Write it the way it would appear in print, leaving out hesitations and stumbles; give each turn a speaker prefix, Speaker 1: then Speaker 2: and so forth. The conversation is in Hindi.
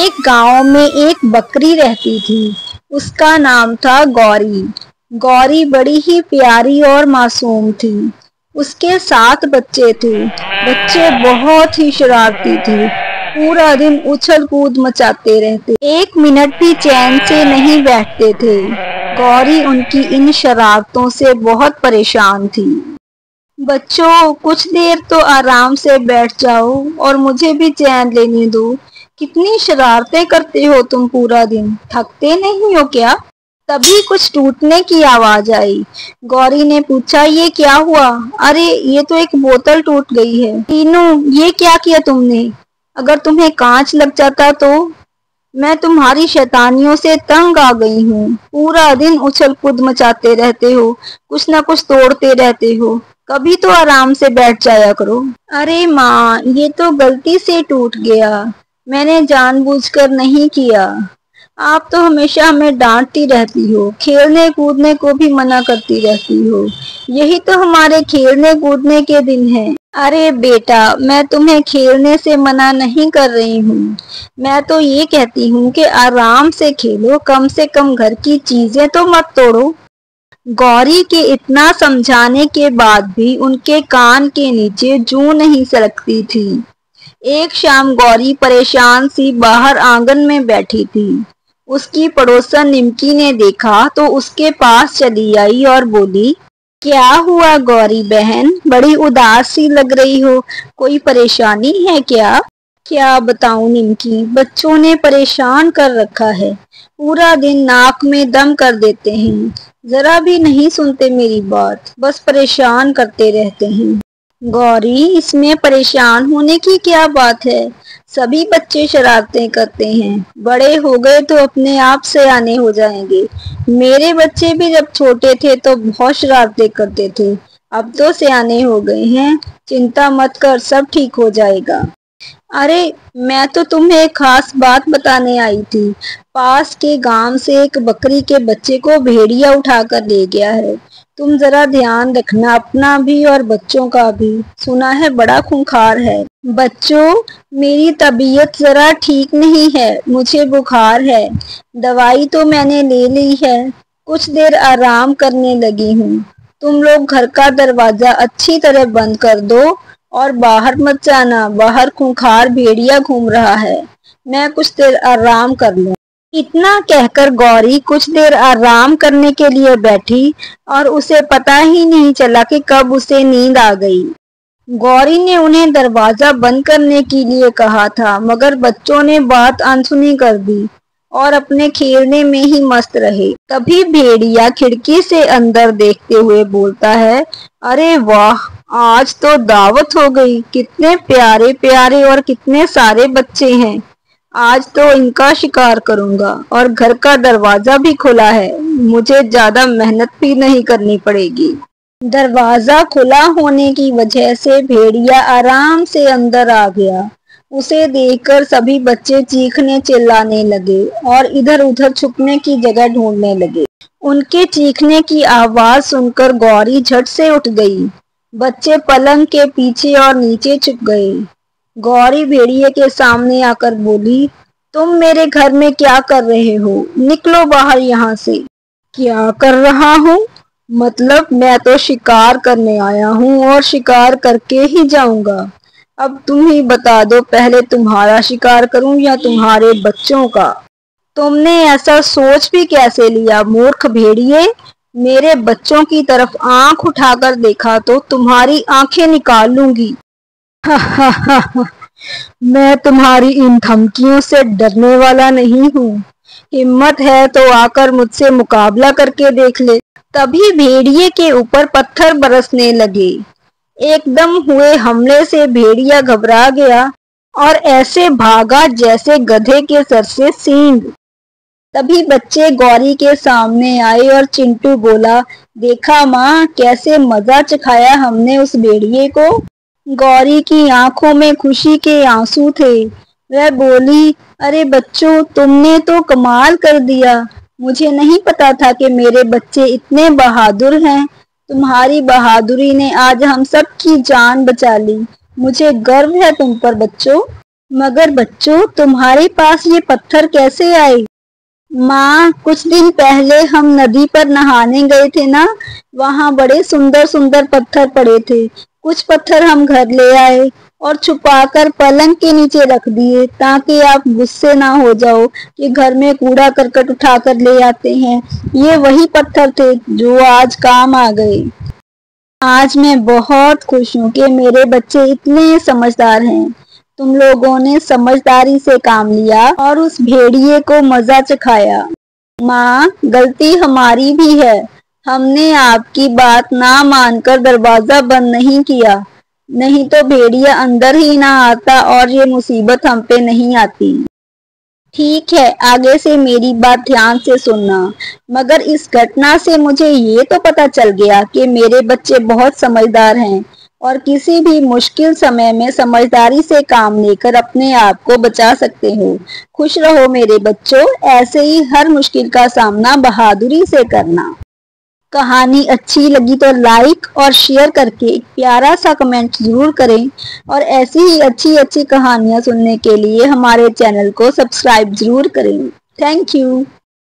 Speaker 1: एक गांव में एक बकरी रहती थी। उसका नाम था गौरी। गौरी बड़ी ही प्यारी और मासूम थी। उसके 7 बच्चे थे। बच्चे बहुत ही शरारती थे। पूरा दिन उछल कूद मचाते रहते, 1 मिनट भी चैन से नहीं बैठते थे। गौरी उनकी इन शरारतों से बहुत परेशान थी। बच्चों, कुछ देर तो आराम से बैठ जाओ और मुझे भी चैन लेने दो। कितनी शरारतें करते हो तुम पूरा दिन, थकते नहीं हो क्या? तभी कुछ टूटने की आवाज आई। गौरी ने पूछा, ये क्या हुआ? अरे, ये तो एक बोतल टूट गई है। टीनू, ये क्या किया तुमने? अगर तुम्हें कांच लग जाता तो? मैं तुम्हारी शैतानियों से तंग आ गई हूँ। पूरा दिन उछल कूद मचाते रहते हो, कुछ ना कुछ तोड़ते रहते हो। कभी तो आराम से बैठ जाया करो। अरे माँ, ये तो गलती से टूट गया, मैंने जानबूझकर नहीं किया। आप तो हमेशा हमें डांटती रहती हो, खेलने कूदने को भी मना करती रहती हो। यही तो हमारे खेलने कूदने के दिन हैं। अरे बेटा, मैं तुम्हें खेलने से मना नहीं कर रही हूँ। मैं तो ये कहती हूँ कि आराम से खेलो, कम से कम घर की चीजें तो मत तोड़ो। गौरी के इतना समझाने के बाद भी उनके कान के नीचे जूं नहीं सरकती थी। एक शाम गौरी परेशान सी बाहर आंगन में बैठी थी। उसकी पड़ोसन निमकी ने देखा तो उसके पास चली आई और बोली, क्या हुआ गौरी बहन, बड़ी उदास सी लग रही हो, कोई परेशानी है क्या? क्या बताऊं निमकी, बच्चों ने परेशान कर रखा है। पूरा दिन नाक में दम कर देते हैं, जरा भी नहीं सुनते मेरी बात, बस परेशान करते रहते हैं। गौरी, इसमें परेशान होने की क्या बात है? सभी बच्चे शरारतें करते हैं, बड़े हो गए तो अपने आप से आने हो जाएंगे। मेरे बच्चे भी जब छोटे थे तो बहुत शरारतें करते थे, अब तो सयाने हो गए हैं। चिंता मत कर, सब ठीक हो जाएगा। अरे, मैं तो तुम्हें एक खास बात बताने आई थी। पास के गांव से एक बकरी के बच्चे को भेड़िया उठाकर ले गया है। तुम जरा ध्यान रखना, अपना भी और बच्चों का भी। सुना है बड़ा खूंखार है। बच्चों, मेरी तबीयत जरा ठीक नहीं है, मुझे बुखार है। दवाई तो मैंने ले ली है, कुछ देर आराम करने लगी हूँ। तुम लोग घर का दरवाजा अच्छी तरह बंद कर दो और बाहर मत जाना, बाहर खूंखार भेड़िया घूम रहा है। मैं कुछ देर आराम कर लूं। इतना कहकर गौरी कुछ देर आराम करने के लिए बैठी और उसे पता ही नहीं चला कि कब उसे नींद आ गई। गौरी ने उन्हें दरवाजा बंद करने के लिए कहा था, मगर बच्चों ने बात अनसुनी कर दी और अपने खेलने में ही मस्त रहे। तभी भेड़िया खिड़की से अंदर देखते हुए बोलता है, अरे वाह, आज तो दावत हो गई। कितने प्यारे प्यारे और कितने सारे बच्चे हैं। आज तो इनका शिकार करूंगा और घर का दरवाजा भी खुला है, मुझे ज्यादा मेहनत भी नहीं करनी पड़ेगी। दरवाजा खुला होने की वजह से भेड़िया आराम से अंदर आ गया। उसे देखकर सभी बच्चे चीखने चिल्लाने लगे और इधर उधर छुपने की जगह ढूंढने लगे। उनके चीखने की आवाज सुनकर गौरी झट से उठ गई। बच्चे पलंग के पीछे और नीचे छुप गए। गौरी भेड़िए के सामने आकर बोली, तुम मेरे घर में क्या कर रहे हो? निकलो बाहर यहाँ से। क्या कर रहा हूँ? मतलब मैं तो शिकार करने आया हूँ और शिकार करके ही जाऊंगा। अब तुम ही बता दो, पहले तुम्हारा शिकार करूं या तुम्हारे बच्चों का? तुमने ऐसा सोच भी कैसे लिया मूर्ख भेड़िए? मेरे बच्चों की तरफ आंख उठाकर देखा तो तुम्हारी आंखें निकाल लूंगी। मैं तुम्हारी इन धमकियों से डरने वाला नहीं हूँ। हिम्मत है तो आकर मुझसे मुकाबला करके देख ले। तभी भेड़िए के ऊपर पत्थर बरसने लगे। एकदम हुए हमले से भेड़िया घबरा गया और ऐसे भागा जैसे गधे के सर से सींग। तभी बच्चे गौरी के सामने आए और चिंटू बोला, देखा माँ, कैसे मजा चखाया हमने उस भेड़िए को। गौरी की आंखों में खुशी के आंसू थे। वह बोली, अरे बच्चों, तुमने तो कमाल कर दिया। मुझे नहीं पता था कि मेरे बच्चे इतने बहादुर हैं। तुम्हारी बहादुरी ने आज हम सब की जान बचा ली। मुझे गर्व है तुम पर बच्चों। मगर बच्चों, तुम्हारे पास ये पत्थर कैसे आए? माँ, कुछ दिन पहले हम नदी पर नहाने गए थे ना, वहाँ बड़े सुंदर सुंदर पत्थर पड़े थे। कुछ पत्थर हम घर ले आए और छुपाकर पलंग के नीचे रख दिए, ताकि आप गुस्से ना हो जाओ कि घर में कूड़ा करकट उठाकर ले आते हैं। ये वही पत्थर थे जो आज काम आ गए। आज मैं बहुत खुश हूँ कि मेरे बच्चे इतने समझदार हैं। तुम लोगों ने समझदारी से काम लिया और उस भेड़िए को मजा चखाया। माँ, गलती हमारी भी है। हमने आपकी बात ना मानकर दरवाजा बंद नहीं किया, नहीं तो भेड़िया अंदर ही ना आता और ये मुसीबत हम पे नहीं आती। ठीक है, आगे से मेरी बात ध्यान से सुनना। मगर इस घटना से मुझे ये तो पता चल गया कि मेरे बच्चे बहुत समझदार हैं और किसी भी मुश्किल समय में समझदारी से काम लेकर अपने आप को बचा सकते हो। खुश रहो मेरे बच्चों, ऐसे ही हर मुश्किल का सामना बहादुरी से करना। कहानी अच्छी लगी तो लाइक और शेयर करके एक प्यारा सा कमेंट जरूर करें और ऐसी ही अच्छी अच्छी कहानियां सुनने के लिए हमारे चैनल को सब्सक्राइब जरूर करें। Thank you.